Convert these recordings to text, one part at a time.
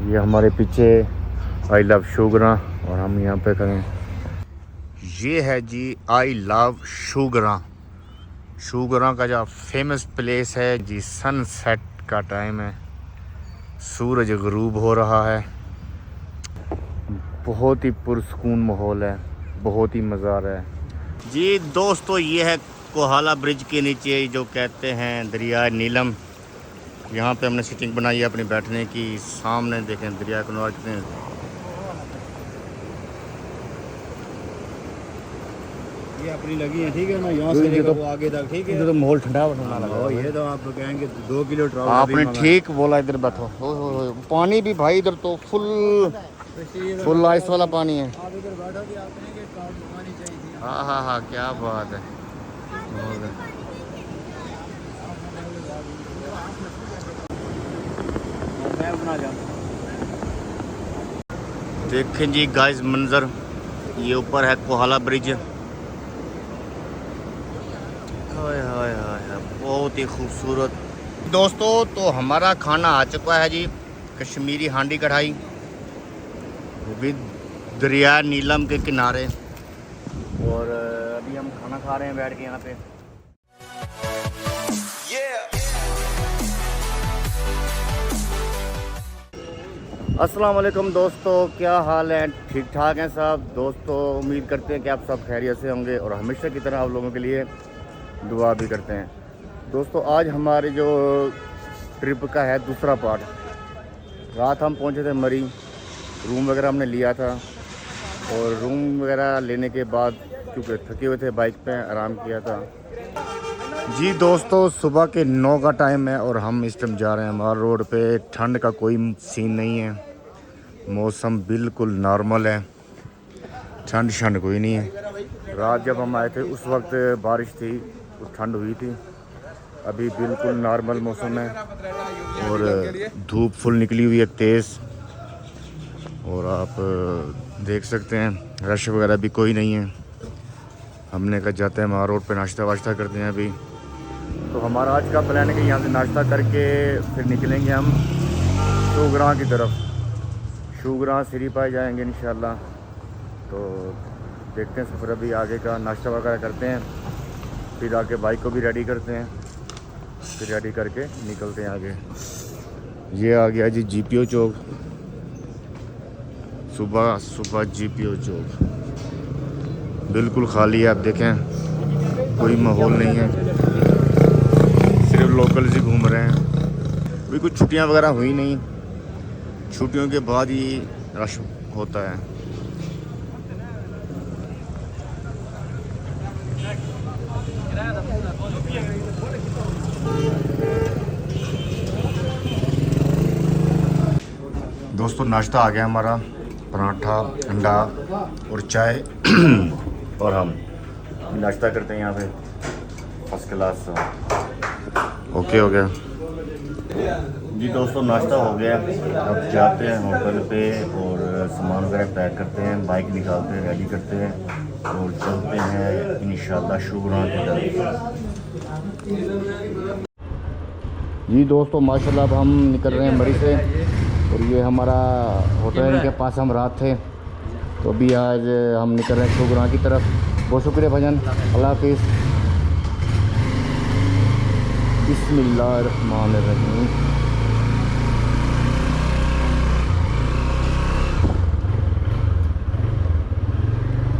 ये हमारे पीछे आई लव शुगरा और हम यहाँ पे करें। ये है जी आई लव शुगरा। शुगरा का जो फेमस प्लेस है जी, सनसेट का टाइम है, सूरज ग़रूब हो रहा है, बहुत ही पुरसकून माहौल है, बहुत ही मज़ा आ रहा है जी। दोस्तों ये है कोहाला ब्रिज के नीचे जो कहते हैं दरिया नीलम। यहाँ पे हमने सीटिंग बनाई है अपनी बैठने की। सामने देखें दरिया किनारे कितने ये अपनी लगी है, ठीक है ना, यहाँ से लेकर वो आगे तक, ठीक है। तो माहौल ठंडा होना लगा। ये तो आप कहेंगे 2 किलो ट्राउट आपने ठीक बोला। इधर बैठो, हो पानी भी भाई इधर तो फुल आइस वाला पानी है। आप इधर बैठोगे आप कहेंगे ट्राउट मंगानी चाहिए थी। हाँ हाँ हाँ, क्या बात है। मैं बना जाऊँ। देखें जी गाइस मंजर, ये ऊपर है कोहाला ब्रिज। हाय हाय हाय, बहुत ही खूबसूरत। दोस्तों तो हमारा खाना आ चुका है जी, कश्मीरी हांडी कढ़ाई विद दरिया नीलम के किनारे। और अभी हम खाना खा रहे हैं बैठ के यहाँ पे। अस्सलाम वालेकुम दोस्तों, क्या हाल है? ठीक ठाक हैं सब दोस्तों। उम्मीद करते हैं कि आप सब खैरियत से होंगे और हमेशा की तरह आप लोगों के लिए दुआ भी करते हैं। दोस्तों आज हमारे जो ट्रिप का है दूसरा पार्ट। रात हम पहुंचे थे मरी, रूम वगैरह हमने लिया था और रूम वगैरह लेने के बाद क्योंकि थके हुए थे बाइक पे आराम किया था जी। दोस्तों सुबह के 9 का टाइम है और हम इस टाइम जा रहे हैं हमारे रोड पे। ठंड का कोई सीन नहीं है, मौसम बिल्कुल नॉर्मल है, ठंड शंड कोई नहीं है। रात जब हम आए थे उस वक्त बारिश थी, तो ठंड हुई थी। अभी बिल्कुल नॉर्मल मौसम है और धूप फुल निकली हुई है तेज़। और आप देख सकते हैं रश वगैरह भी कोई नहीं है। हमने कहा जाते हैं वहाँ रोड पे नाश्ता वाश्ता करते हैं अभी। तो हमारा आज का प्लान है कि यहाँ से नाश्ता करके फिर निकलेंगे हम शुगरा की तरफ। शुगरा सिरीपाई जाएंगे इंशाल्लाह। तो देखते हैं सफ़र अभी आगे का, नाश्ता वगैरह करते हैं, फिर आके बाइक को भी रेडी करते हैं, फिर रेडी करके निकलते हैं आगे। ये आ गया जी GPO चौक, सुबह सुबह GPO चौक बिल्कुल खाली है। आप देखें कोई माहौल नहीं है, सिर्फ लोकल ही घूम रहे हैं। अभी कुछ छुट्टियां वगैरह हुई नहीं, छुट्टियों के बाद ही रश होता है। दोस्तों नाश्ता आ गया हमारा, पराठा, अंडा और चाय और हम नाश्ता करते हैं यहाँ पे फर्स्ट क्लास। ओके हो गया जी। दोस्तों नाश्ता हो गया, अब जाते हैं होटल पे और सामान वगैरह पैक करते हैं, बाइक निकालते हैं, रेडी करते हैं और चलते हैं इंशाल्लाह शुगरा की तरफ जी। दोस्तों माशाल्लाह अब हम निकल रहे हैं मरी से और ये हमारा होटल के पास हम रात थे। तो अभी आज हम निकल रहे हैं शुगरा की तरफ। बहुत शुक्रिया भजन, अल्लाह हाफिज़। बिस्मिल्लाहिर्रहमानिर्रहीम।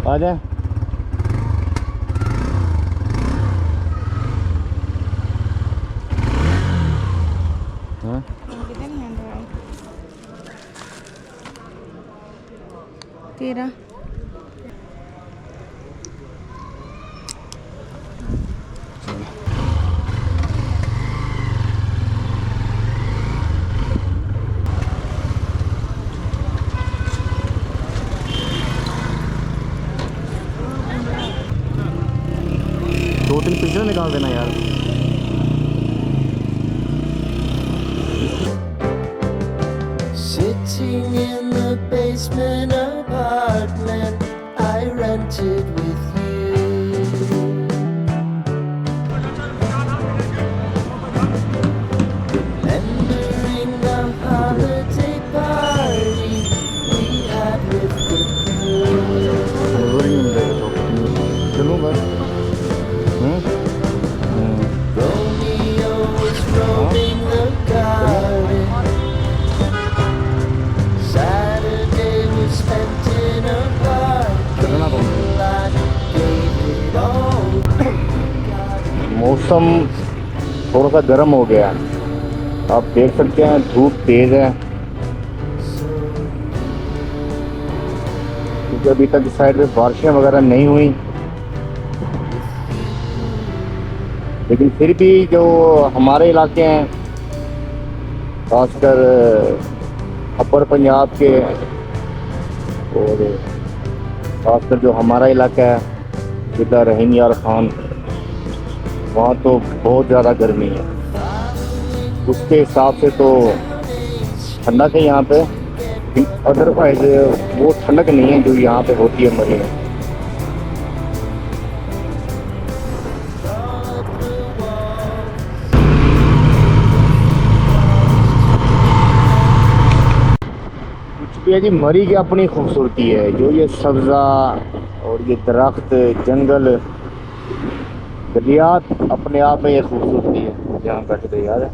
आ जाए। हाँ 13 2-3 पिक्चर निकाल देना यार। Sitting in the basement apartment I rented with you. Remembering the holiday party. मौसम थोड़ा सा गर्म हो गया है। आप देख सकते हैं धूप तेज है, क्योंकि अभी तक इस साइड पे बारिशें वगैरह नहीं हुई, लेकिन फिर भी जो हमारे इलाके हैं, खासकर अपर पंजाब के, और खासकर जो हमारा इलाका है जिला रहीम यार खान, वहाँ तो बहुत ज़्यादा गर्मी है। उसके हिसाब से तो ठंडक है यहाँ पे, अदरवाइज वो ठंडक नहीं है जो यहाँ पे होती है मरी में। कुछ भी है जी, मरी की अपनी खूबसूरती है, जो ये सब्जा और ये दरख्त, जंगल, दरियात अपने आप में ये खूबसूरती है। जहाँ बैठे थे याद है।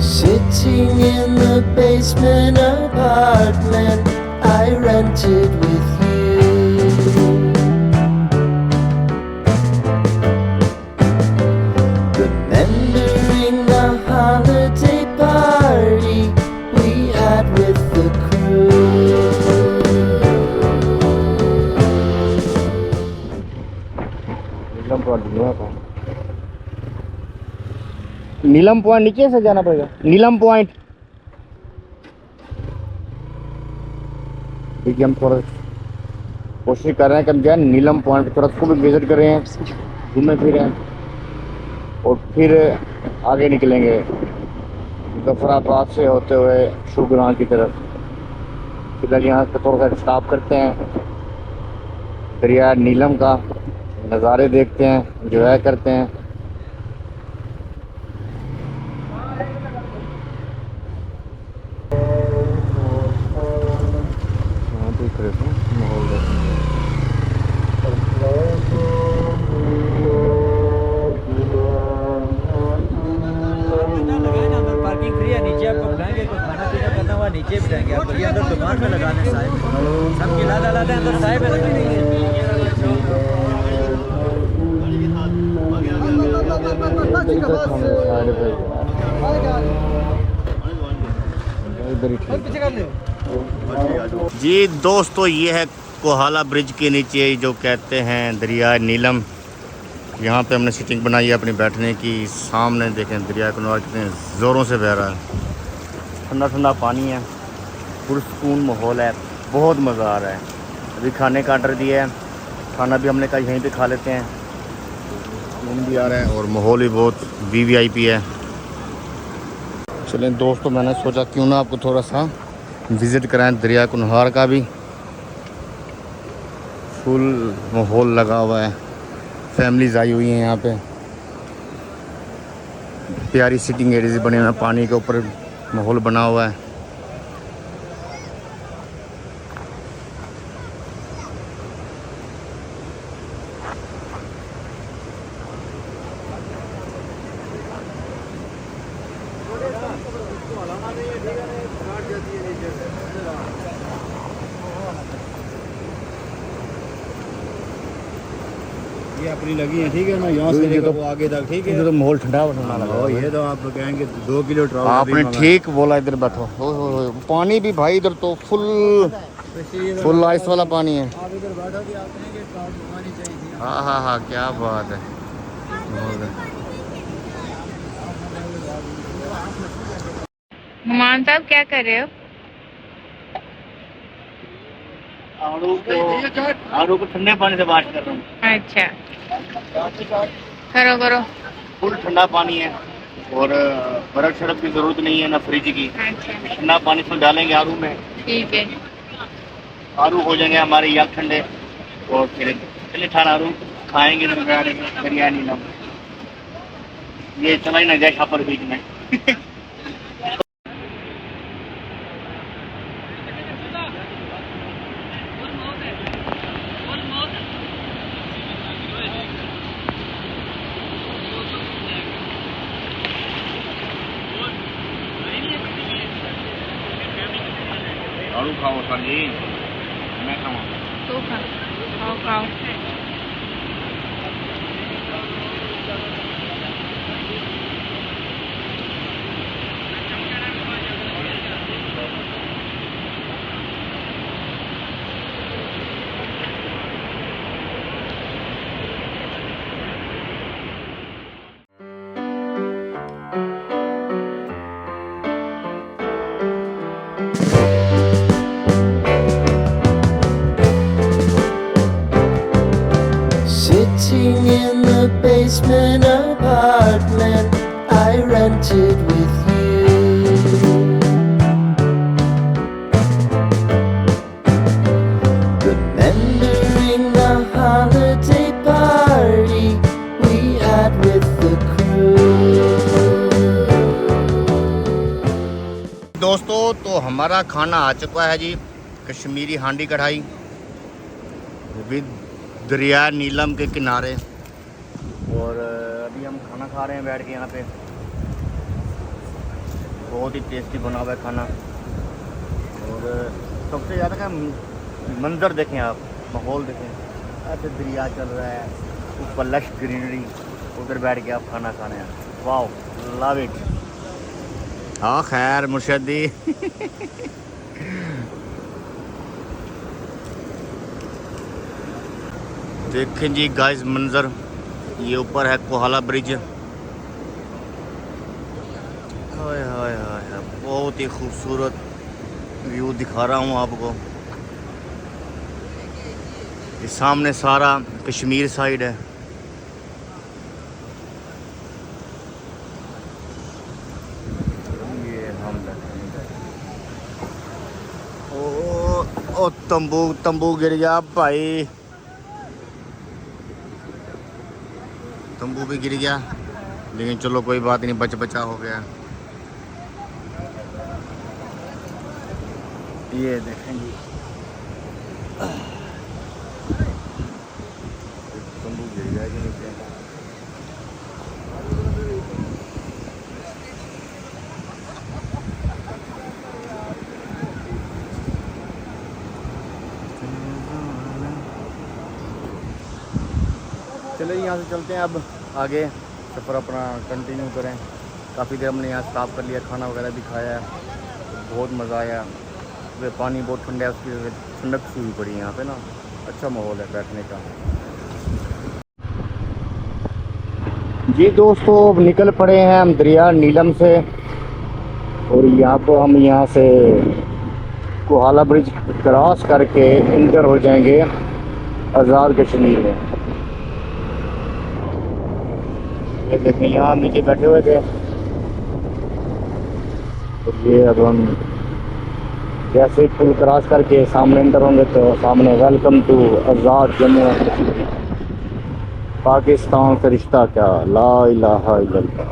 Sitting in the basement apartment I rented with you. Remembering the holiday party we had with the crew. Neelam point नीचे से जाना पड़ेगा। नीलम पॉइंट देखिए, हम थोड़ा कोशिश कर रहे हैं कि हम जाए नीलम पॉइंट, थोड़ा उसको भी विजिट कर रहे हैं, घूमें फिरें और फिर आगे निकलेंगे जफराबाद से होते हुए शुग्रां की तरफ। फिलहाल यहाँ से थोड़ा सा स्टॉप करते हैं, दरिया नीलम का नज़ारे देखते हैं, एंजॉय करते हैं। पार्किंग फ्री है, नीचे आपको बुलाएंगे, कोई खाना पीना करना हुआ नीचे बिठाएंगे आपको। ये अंदर दुकान में लगाने साहिब सब खिला डालाते हैं, अंदर साहिब जी दोस्तों, ये है कोहाला ब्रिज के नीचे जो कहते हैं दरिया नीलम। यहाँ पे हमने सीटिंग बनाई है अपनी बैठने की। सामने देखें दरिया किनारा कितने ज़ोरों से बह रहा है, ठंडा ठंडा पानी है, पुरसकून माहौल है, बहुत मज़ा आ रहा है। अभी खाने का ऑर्डर दिया है, खाना भी हमने कहा यहीं पे खा लेते हैं। सुकून भी आ रहा है और माहौल भी बहुत VVIP है। चलें दोस्तों, मैंने सोचा क्यों ना आपको थोड़ा सा विज़िट कराएं दरिया कुनहार का भी। फुल माहौल लगा हुआ है, फैमिलीज आई हुई हैं यहाँ पे, प्यारी सिटिंग एरियाज बने हुए हैं, पानी के ऊपर माहौल बना हुआ है। ये अपनी लगी है, ठीक है ना, यहाँ से लेकर वो आगे तक, ठीक है। तो माहौल ठंडा ठंडा लगा हुआ है। ये तो आप कहेंगे 2 किलो ट्राउजर आपने ठीक बोला। इधर बैठो, हो पानी भी भाई इधर तो फुल आइस वाला पानी है। आप इधर बैठो कि आप कहेंगे ट्राउजर मंगानी चाहिए। हाँ हाँ हाँ, क्या बात है। मान साहब क्या कर रहे हो? आड़ू को ठंडे पानी से वॉश कर रहा हूँ। अच्छा, करो करो। फुल ठंडा पानी है और बर्फ शरफ की जरूरत नहीं है, ना फ्रिज की। अच्छा ठंडा पानी इसमें डालेंगे आड़ू में, ठीक है। आड़ू हो जाएंगे हमारे याद ठंडे, और फिर चले ठान आड़ू खाएंगे बिरयानी ना। ये चला ही ना जाए छापर बीच में। झाड़ू खाओ साली, मैं खाऊं। तो खाओ खाओ। Sitting in the basement apartment I rented with you. Remembering the holiday party we had with the crew. दोस्तों तो हमारा खाना आ चुका है जी, कश्मीरी हांडी कढ़ाई विद दरिया नीलम के किनारे। और अभी हम खाना खा रहे हैं बैठ के यहाँ पे। बहुत ही टेस्टी बना हुआ है खाना। और सबसे ज़्यादा का मंज़र देखें आप, माहौल देखें, ऐसे दरिया चल रहा है, ऊपर लश ग्रीनरी, उधर बैठ के आप खाना खा रहे हैं। Wow, love it. हाँ खैर मुर्शदी। देखें जी गाइस मंजर, ये ऊपर है कोहाला ब्रिज। हाय हाय हाय, बहुत ही खूबसूरत व्यू दिखा रहा हूँ आपको। ये सामने सारा कश्मीर साइड है। ये हम ओ तंबू गिर गया भाई, तंबू भी गिर गया, लेकिन चलो कोई बात नहीं, बचा हो गया। ये देखेंगे तंबू गिर गया कि नीचे। चलिए यहाँ से चलते हैं, अब आगे सफ़र अपना कंटिन्यू करें। काफ़ी देर हमने यहाँ स्टॉप कर लिया, खाना वगैरह भी खाया है, बहुत मज़ा आया। वे पानी बहुत ठंडा है, उसकी वजह से ठंडक सी हुई पड़ी है यहाँ पे ना, अच्छा माहौल है बैठने का। जी दोस्तों, अब निकल पड़े हैं हम दरिया नीलम से, और यहाँ को हम यहाँ से कोहाला ब्रिज क्रॉस करके इंटर हो जाएंगे आज़ाद कश्मीर में। ये देखिए यहाँ नीचे बैठे हुए थे, और ये अब हम जैसे ही पुल क्रॉस करके सामने इंटर होंगे तो सामने welcome to Azad Jammu and Kashmir, Pakistan से रिश्ता क्या, ला इलाहा इल्लल्लाह।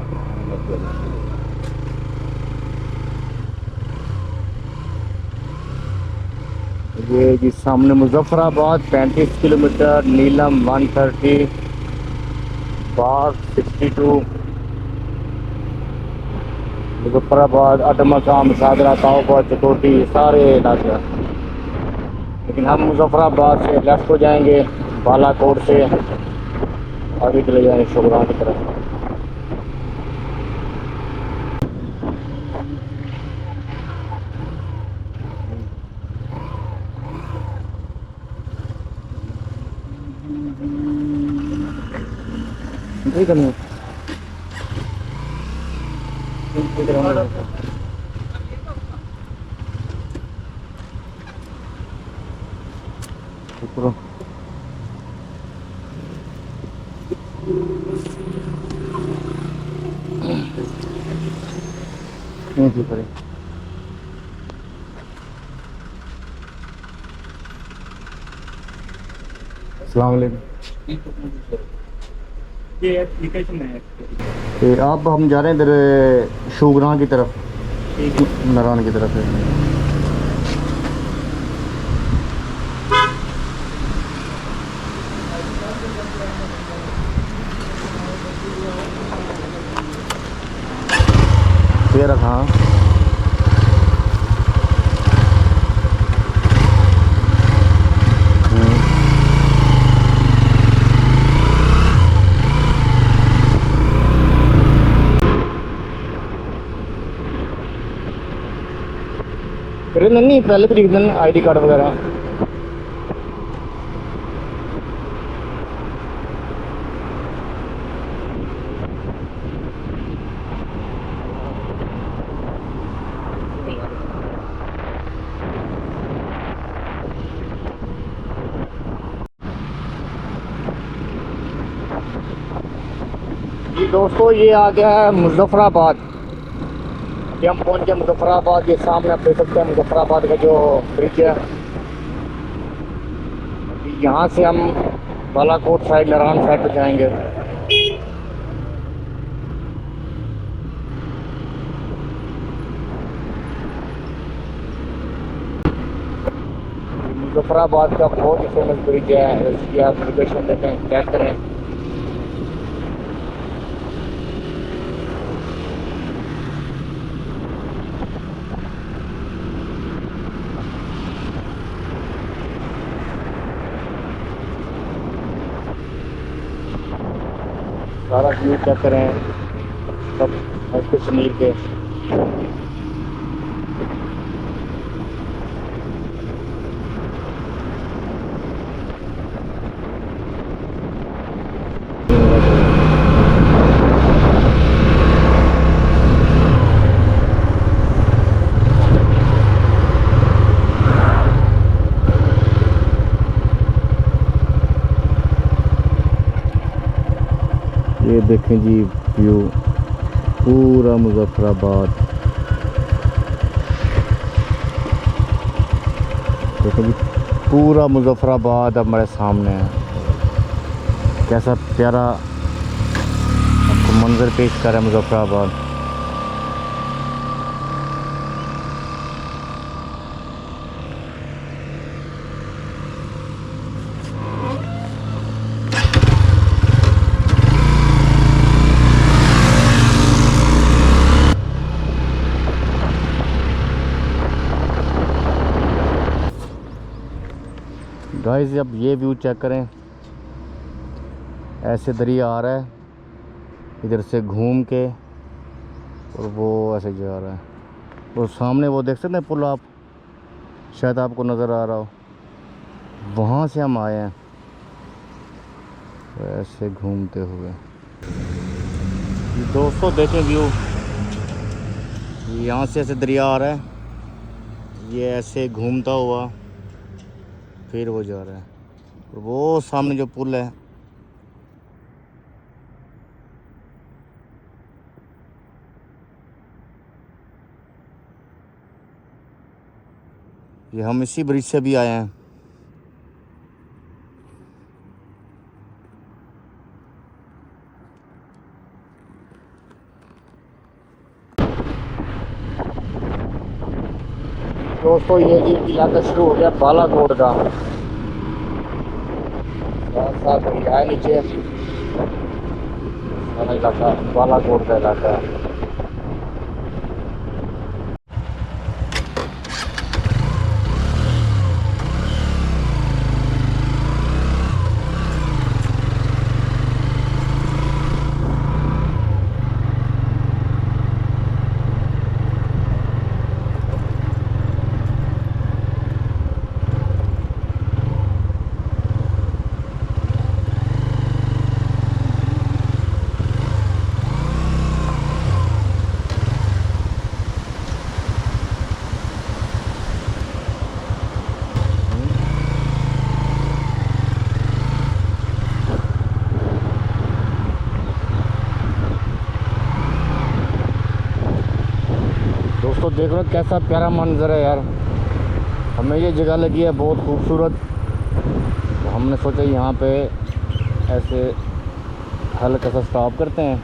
ये जी सामने मुजफ्फराबाद 35 किलोमीटर, नीलम 130, बाग 62, मुजफ्फराबाद, अटमकाम, सादरा, ताओबा, चकोटी, सारे इलाके। लेकिन हम मुजफ्फराबाद से लेफ्ट हो जाएंगे, बालाकोट से आगे चले जाएंगे शोगरान की तरफ। ठीक है करें। अस्सलाम वालेकुम। ये एप्लीकेशन है। अब हम जा रहे हैं इधर शोगरान की तरफ, नारायण की तरफ है। ये रखा फिर नहीं पहले तरीक दिन ID कार्ड वगैरह। जी दोस्तों, ये आ गया है मुजफ्फराबाद। अभी हम पहुंच गए मुजफ्फराबाद। ये सामने आप देख सकते हैं मुजफ्फराबाद का जो ब्रिज है। यहाँ से हम बालाकोट साइड, नारायण साइड पे जाएंगे। मुजफ्फराबाद का बहुत ही फेमस ब्रिज है। इसकी आप लोकेशन देखें, चेक करें। सारा व्यू चेक करें, सब कश्मीर के। ये देखें जी व्यू, पूरा मुजफ्फराबाद। देखो जी, पूरा मुजफ्फराबाद हमारे सामने है। कैसा प्यारा आपको मंजर पेश कर रहा है मुजफ्फराबाद। गाइस अब ये व्यू चेक करें, ऐसे दरिया आ रहा है इधर से घूम के और वो ऐसे जा रहा है। और सामने वो देख सकते हैं पुल, आप शायद आपको नज़र आ रहा हो, वहाँ से हम आए हैं ऐसे घूमते हुए। दोस्तों देखें व्यू, यहाँ से ऐसे दरिया आ रहा है, ये ऐसे घूमता हुआ फिर वो जा रहा है। और वो सामने जो पुल है, ये हम इसी ब्रिज से भी आए हैं। दोस्तों ये इलाका शुरू हो गया बालाकोट का, साथ दरिया है नीचे, सारा इलाका बालाकोट का इलाका है। दोस्तों देख रहे हो कैसा प्यारा मंजर है यार। हमें ये जगह लगी है बहुत खूबसूरत, तो हमने सोचा यहाँ पे ऐसे हल्का सा स्टॉप करते हैं।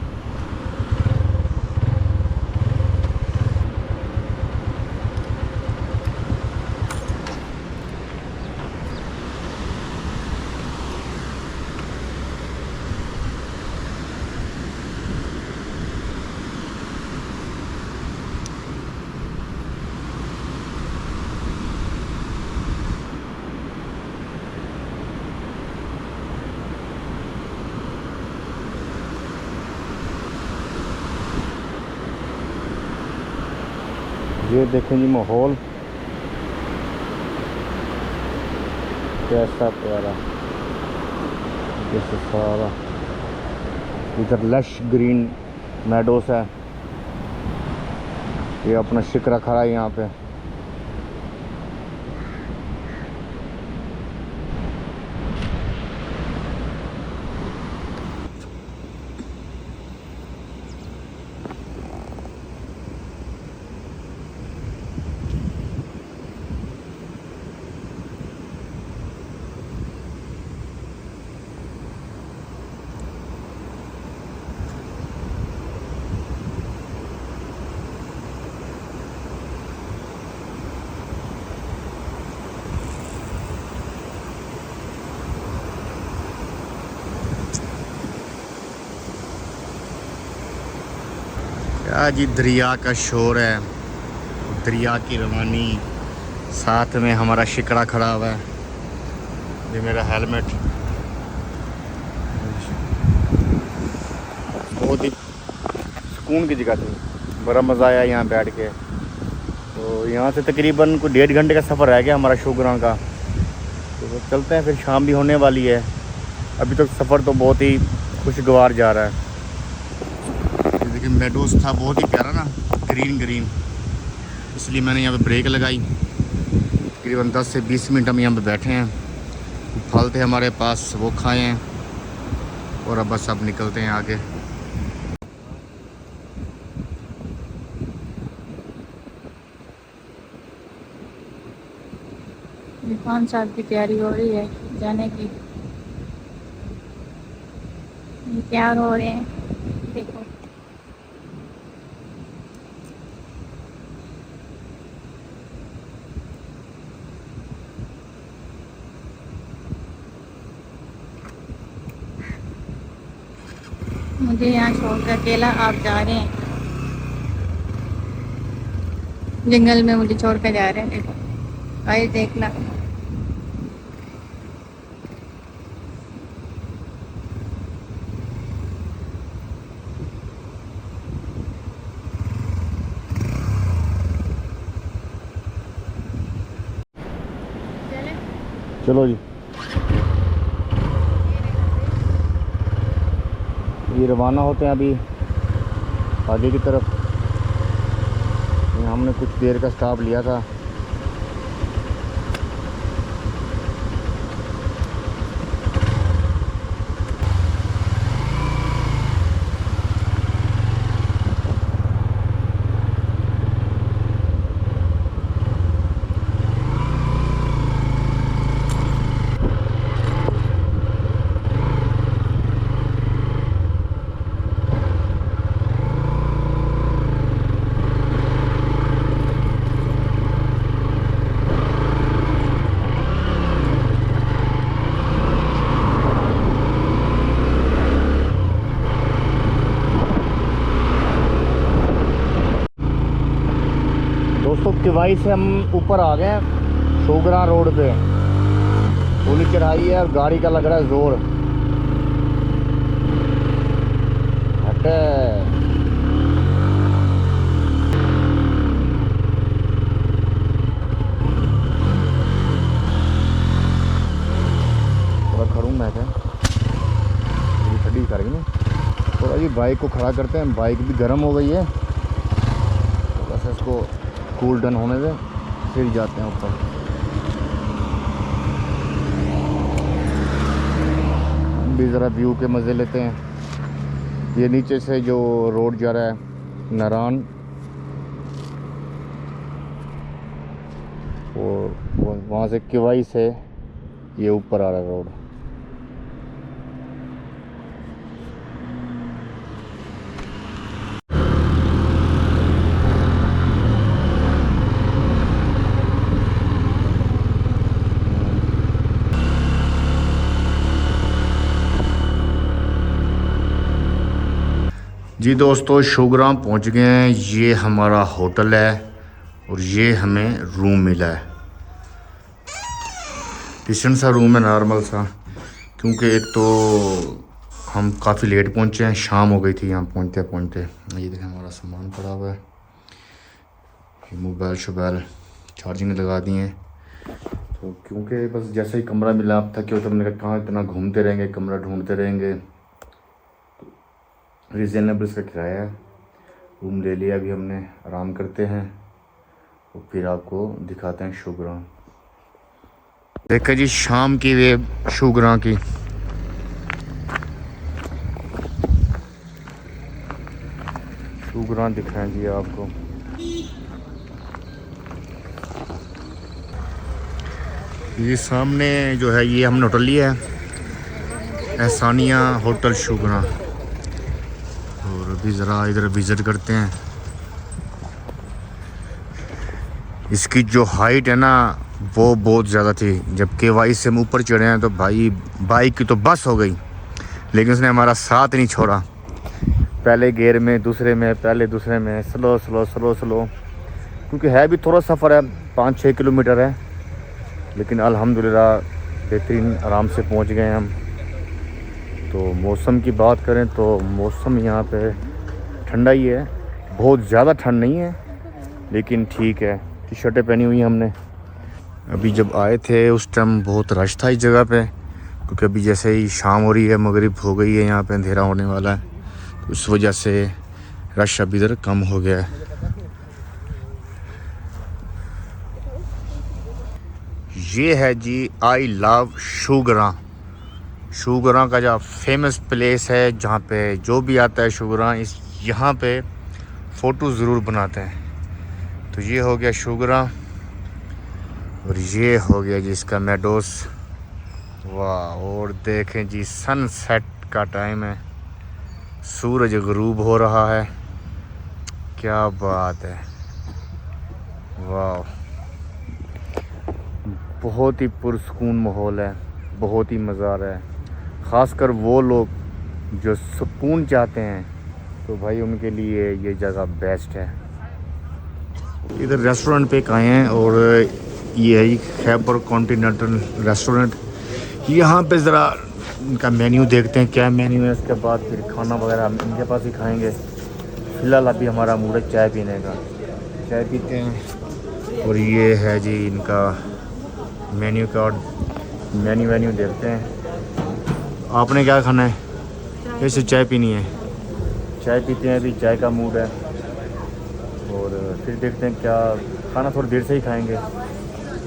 ये देखें जी माहौल, कैसा प्यारा, जैसे सारा इधर लश ग्रीन मेडोस है। ये अपना शिकरा खड़ा है यहाँ पे। क्या जी दरिया का शोर है, दरिया की रवानी, साथ में हमारा शिकड़ा खड़ा हुआ है। ये मेरा हेलमेट, बहुत ही सुकून की जगह थी, बड़ा मज़ा आया यहाँ बैठ के। तो यहाँ से तकरीबन कोई 1.5 घंटे का सफ़र रह गया हमारा शोग्रां का। तो चलते हैं, फिर शाम भी होने वाली है। अभी तक सफ़र तो बहुत ही खुशगवार जा रहा है। देखिए मेडोस था बहुत ही प्यारा ना, ग्रीन ग्रीन, इसलिए मैंने यहाँ पे ब्रेक लगाई। तकरीबन 10 से 20 मिनट हम यहाँ पे बैठे हैं। फल थे हमारे पास, वो खाए हैं और अब बस अब निकलते हैं आगे। इरफान साहब की तैयारी हो रही है जाने की। ये तैयार हो रहे हैं, देखो। मुझे यहाँ छोड़कर अकेला आप जा रहे हैं, जंगल में मुझे छोड़कर जा रहे हैं। देखो भाई, देखना। चलो जी, ये रवाना होते हैं अभी आगे की तरफ। हमने कुछ देर का स्टॉप लिया था। दोस्तों किवाई से हम ऊपर आ गए हैं, शोग्रां रोड पे। पूरी चढ़ाई है और गाड़ी का लग रहा है जोर। हटे थोड़ा खड़ूँ मैं क्या, ठंडी कर गई ना थोड़ा जी। बाइक को खड़ा करते हैं, बाइक भी गर्म हो गई है, तो बस इसको कूल डन होने दे, फिर जाते हैं ऊपर। हम भी ज़रा व्यू के मज़े लेते हैं। ये नीचे से जो रोड जा रहा है नारान, और वहाँ से किवाई से ये ऊपर आ रहा है रोड। जी दोस्तों, शोग्रां पहुंच गए हैं। ये हमारा होटल है और ये हमें रूम मिला है। डिसेंट सा रूम है, नॉर्मल सा, क्योंकि एक तो हम काफ़ी लेट पहुंचे हैं, शाम हो गई थी यहाँ पहुंचते पहुंचते। ये देखें हमारा सामान पड़ा हुआ है, ये मोबाइल शोबाइल चार्जिंग लगा दिए हैं। तो क्योंकि बस जैसे ही कमरा मिला आप थके हो तो हमने कहा कहाँ इतना घूमते रहेंगे, कमरा ढूंढते रहेंगे। रीज़नेबल इसका किराया है। रूम ले लिया, अभी हमने आराम करते हैं और फिर आपको दिखाते हैं शुगरा। देखा जी शाम की वे शुगरा की। शुगरा दिखाएं जी आपको। ये सामने जो है ये हमने होटल लिया है, एहसानिया होटल शुगरा। और अभी ज़रा इधर विज़िट करते हैं। इसकी जो हाइट है ना वो बहुत ज़्यादा थी। जब KY से हम ऊपर चढ़े हैं तो भाई बाइक की तो बस हो गई, लेकिन उसने हमारा साथ नहीं छोड़ा। पहले गियर में, दूसरे में, पहले दूसरे में, स्लो स्लो स्लो स्लो, क्योंकि है भी थोड़ा सफ़र है, 5-6 किलोमीटर है, लेकिन अल्हम्दुलिल्लाह बेहतरीन आराम से पहुंच गए हम। तो मौसम की बात करें तो मौसम यहाँ पे ठंडा ही है, बहुत ज़्यादा ठंड नहीं है, लेकिन ठीक है। टी शर्टें पहनी हुई हमने। अभी जब आए थे उस टाइम बहुत रश था इस जगह पे, क्योंकि अभी जैसे ही शाम हो रही है, मगरिब हो गई है, यहाँ पे अंधेरा होने वाला है, तो इस वजह से रश अभी इधर कम हो गया है। ये है जी आई लव शुगरा। शुगरा का जो फेमस प्लेस है, जहाँ पे जो भी आता है शुगरा इस यहाँ पे फ़ोटो ज़रूर बनाते हैं। तो ये हो गया शुगरा और ये हो गया जी इसका मेडोस। वाह, और देखें जी सनसेट का टाइम है, सूरज ग़रूब हो रहा है, क्या बात है। वाह, बहुत ही पुरसकून माहौल है, बहुत ही मज़ा आ रहा है। ख़ासकर वो लोग जो सुकून चाहते हैं तो भाई उनके लिए ये जगह बेस्ट है। इधर रेस्टोरेंट पे आए हैं और ये है खैबर कॉन्टिनेंटल रेस्टोरेंट। यहाँ पे ज़रा इनका मेन्यू देखते हैं क्या मेन्यू है, उसके बाद फिर खाना वगैरह हम इनके पास ही खाएंगे। फ़िलहाल अभी हमारा मूड है चाय पीने का, चाय पीते हैं। और ये है जी इनका मेन्यू कार्ड, मेन्यू देखते हैं। आपने क्या खाना है? ऐसे चाय पीनी है, चाय पीते हैं, अभी चाय का मूड है। और फिर देखते हैं क्या खाना, थोड़ी देर से ही खाएंगे।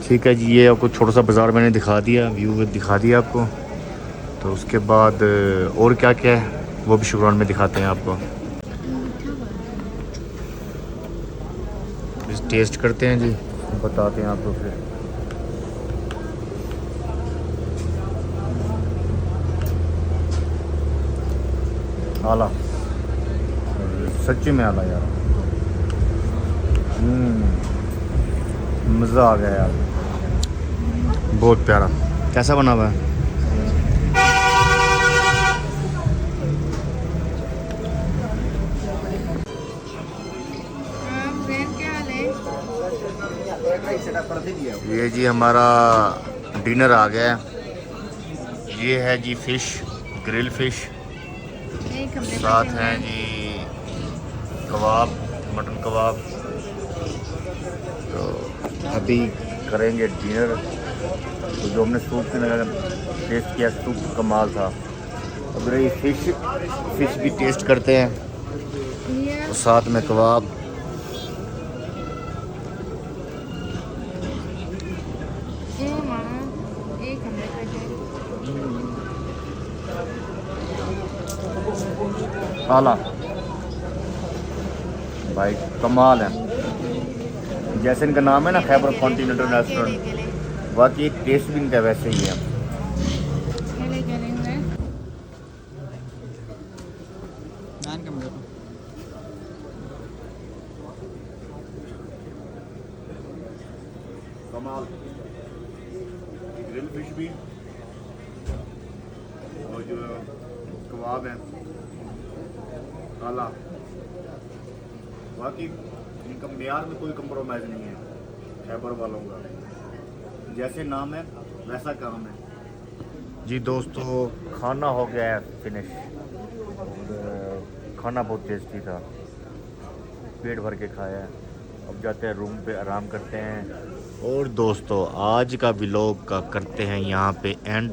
ठीक है जी, ये आपको छोटा सा बाज़ार मैंने दिखा दिया, व्यू दिखा दिया आपको। तो उसके बाद और क्या क्या है वो भी शुगरान में दिखाते हैं आपको। टेस्ट करते हैं जी, बताते हैं आपको फिर। आला, सच्ची में आला यार, मज़ा आ गया यार, बहुत प्यारा। कैसा बना हुआ है? ये जी हमारा डिनर आ गया है। ये है जी फ़िश, ग्रिल फ़िश, साथ हैं जी कबाब, मटन कबाब। तो अभी करेंगे डिनर। तो जो हमने सूप टेस्ट किया, सूप कमाल था। अब रही फ़िश भी टेस्ट करते हैं, तो साथ में कबाब। आला भाई कमाल है। जैसे इनका नाम है ना खैबर कॉन्टिनेंटल रेस्टोरेंट, बाकी टेस्ट भी इनका वैसे ही है। कमाल, ग्रिल फिश भी और जो कबाब है आला। बाकी इनका मेयार में कोई कंप्रोमाइज़ नहीं है खैबर वालों का, जैसे नाम है वैसा काम है जी। दोस्तों खाना हो गया है फिनिश, और खाना बहुत टेस्टी था, पेट भर के खाया है। अब जाते हैं रूम पे, आराम करते हैं। और दोस्तों आज का व्लॉग का करते हैं यहाँ पे एंड।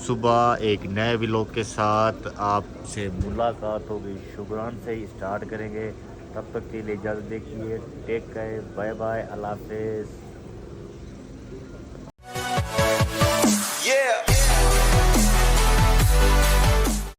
सुबह एक नए व्लॉग के साथ आपसे मुलाकात होगी, शुक्रान से ही स्टार्ट करेंगे। तब तक के लिए इजाज़त देखिए, टेक केयर, बाय बाय, अल्लाह हाफिज़।